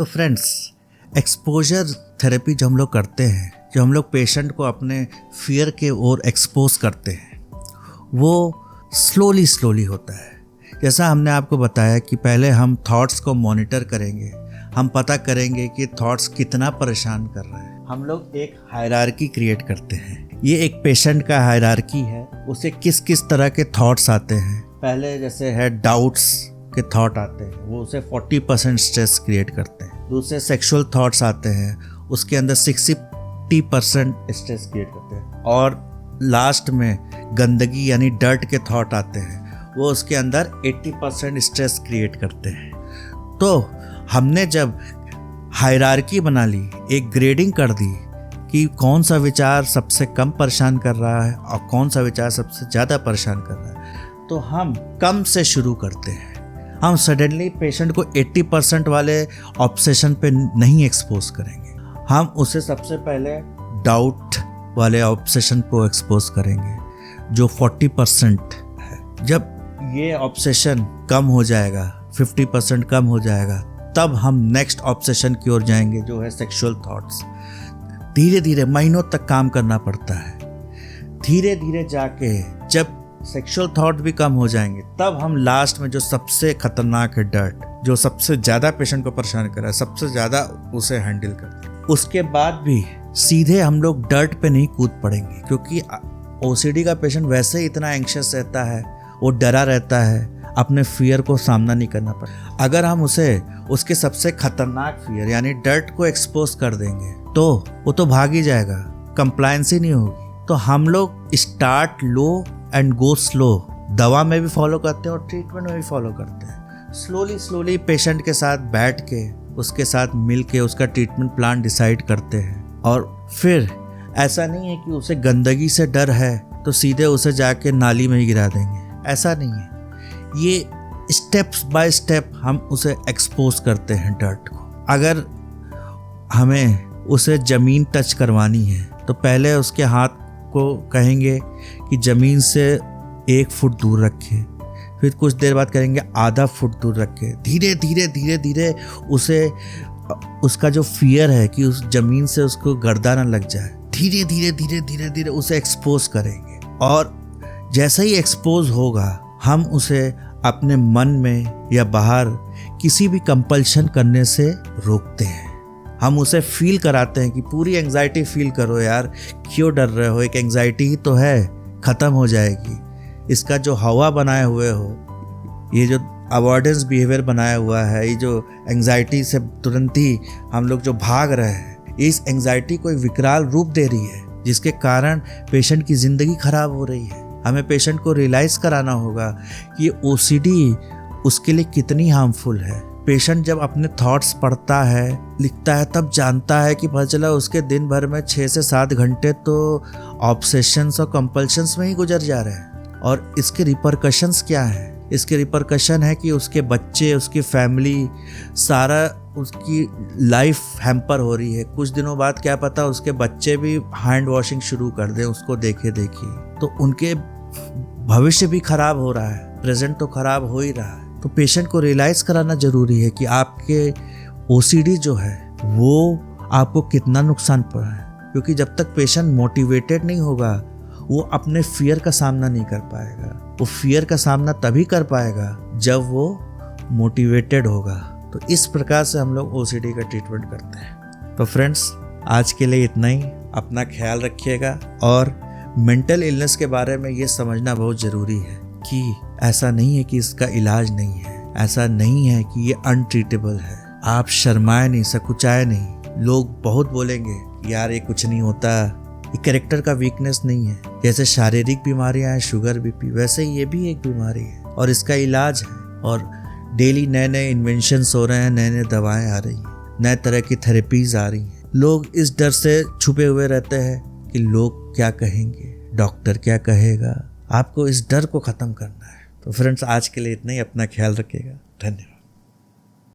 तो friends, exposure therapy जो हम लोग करते हैं, जो हम लोग पेशेंट को अपने फियर के ओर एक्सपोज करते हैं, वो स्लोली होता है। जैसा हमने आपको बताया कि पहले हम थॉट्स को मॉनिटर करेंगे, हम पता करेंगे कि थॉट्स कितना परेशान कर रहे हैं। हम लोग एक हायरार्की क्रिएट करते हैं। ये एक पेशेंट का हायरार्की है, उसे किस किस तरह के थॉट्स आते हैं। पहले जैसे है डाउट्स के थॉट आते हैं, वो उसे 40% स्ट्रेस क्रिएट करते हैं। दूसरे सेक्सुअल थॉट्स आते हैं, उसके अंदर 60% स्ट्रेस क्रिएट करते हैं। और लास्ट में गंदगी यानी डर्ट के थॉट आते हैं, वो उसके अंदर 80% स्ट्रेस क्रिएट करते हैं। तो हमने जब हायरार्की बना ली, एक ग्रेडिंग कर दी कि कौन सा विचार सबसे कम परेशान कर रहा है और कौन सा विचार सबसे ज़्यादा परेशान कर रहा है, तो हम कम से शुरू करते हैं। हम सडनली पेशेंट को 80% वाले ऑब्सेशन पे नहीं एक्सपोज करेंगे। हम उसे सबसे पहले डाउट वाले ऑब्सेशन को एक्सपोज करेंगे जो 40% है। जब ये ऑब्सेशन कम हो जाएगा, 50% कम हो जाएगा, तब हम नेक्स्ट ऑब्सेशन की ओर जाएंगे जो है सेक्सुअल थॉट्स। धीरे धीरे महीनों तक काम करना पड़ता है। धीरे धीरे जाके जब सेक्सुअल थॉट भी कम हो जाएंगे, तब हम लास्ट में जो सबसे खतरनाक है डर्ट, जो सबसे ज़्यादा पेशेंट को परेशान कर रहा है, सबसे ज़्यादा उसे हैंडल करते हैं। उसके बाद भी सीधे हम लोग डर्ट पे नहीं कूद पड़ेंगे, क्योंकि ओसीडी का पेशेंट वैसे ही इतना एंग्शियस रहता है, वो डरा रहता है, अपने फियर को सामना नहीं करना पड़ता। अगर हम उसे उसके सबसे खतरनाक फियर यानी डर्ट को एक्सपोज कर देंगे तो वो तो भाग ही जाएगा, कंप्लायंस ही नहीं होगी। तो हम लोग start low and go slow दवा में भी फॉलो करते हैं और ट्रीटमेंट में भी फॉलो करते हैं। स्लोली पेशेंट के साथ बैठ के, उसके साथ मिल के उसका ट्रीटमेंट प्लान डिसाइड करते हैं। और फिर ऐसा नहीं है कि उसे गंदगी से डर है तो सीधे उसे जाके नाली में ही गिरा देंगे, ऐसा नहीं है। ये स्टेप्स बाय स्टेप हम उसे एक्सपोज करते हैं डर्ट को। अगर हमें उसे ज़मीन टच करवानी है तो पहले उसके हाथ को कहेंगे कि ज़मीन से 1 फुट दूर रखे, फिर कुछ देर बाद कहेंगे आधा फुट दूर रखे। धीरे धीरे उसे उसका जो फियर है कि उस ज़मीन से उसको गर्दा ना लग जाए, धीरे धीरे उसे एक्सपोज करेंगे। और जैसे ही एक्सपोज होगा, हम उसे अपने मन में या बाहर किसी भी कंपल्शन करने से रोकते हैं। हम उसे फील कराते हैं कि पूरी एंग्जाइटी फील करो यार, क्यों डर रहे हो, एक एंग्जाइटी ही तो है, ख़त्म हो जाएगी। इसका जो हवा बनाए हुए हो, ये जो अवॉइडेंस बिहेवियर बनाया हुआ है, ये जो एंग्जाइटी से तुरंत ही हम लोग जो भाग रहे हैं, इस एंग्जाइटी को एक विकराल रूप दे रही है, जिसके कारण पेशेंट की ज़िंदगी खराब हो रही है। हमें पेशेंट को रियलाइज़ कराना होगा कि ये ओसीडी उसके लिए कितनी हार्मफुल है। पेशेंट जब अपने थॉट्स पढ़ता है, लिखता है, तब जानता है कि पता चला उसके दिन भर में 6 से 7 घंटे तो ऑब्सेशंस और कंपल्शंस में ही गुजर जा रहे हैं। और इसके रिपरकशंस क्या हैं? इसके रिपरकशन है कि उसके बच्चे, उसकी फैमिली, सारा उसकी लाइफ हैम्पर हो रही है। कुछ दिनों बाद क्या पता उसके बच्चे भी हैंड वॉशिंग शुरू कर दें उसको देखे तो उनके भविष्य भी खराब हो रहा है, प्रेजेंट तो खराब हो ही रहा है। तो पेशेंट को रियलाइज़ कराना ज़रूरी है कि आपके ओसीडी जो है वो आपको कितना नुकसान पड़ा है। क्योंकि जब तक पेशेंट मोटिवेटेड नहीं होगा, वो अपने फियर का सामना नहीं कर पाएगा। वो फियर का सामना तभी कर पाएगा जब वो मोटिवेटेड होगा। तो इस प्रकार से हम लोग ओसीडी का ट्रीटमेंट करते हैं। तो फ्रेंड्स, आज के लिए इतना ही। अपना ख्याल रखिएगा। और मेंटल इलनेस के बारे में ये समझना बहुत ज़रूरी है कि ऐसा नहीं है कि इसका इलाज नहीं है, ऐसा नहीं है कि ये अनट्रीटेबल है। आप शर्माए नहीं, सकुचाए नहीं। लोग बहुत बोलेंगे यार ये कुछ नहीं होता, ये कैरेक्टर का वीकनेस नहीं है। जैसे शारीरिक बीमारियां हैं, शुगर, बीपी, वैसे ये भी एक बीमारी है और इसका इलाज है। और डेली नए इन्वेंशंस हो रहे हैं, नए दवाएं आ रही हैं, नए तरह की थेरेपीज आ रही हैं। लोग इस डर से छुपे हुए रहते हैं कि लोग क्या कहेंगे, डॉक्टर क्या कहेगा। आपको इस डर को ख़त्म करना है। तो फ्रेंड्स, आज के लिए इतना ही। अपना ख्याल रखिएगा। धन्यवाद।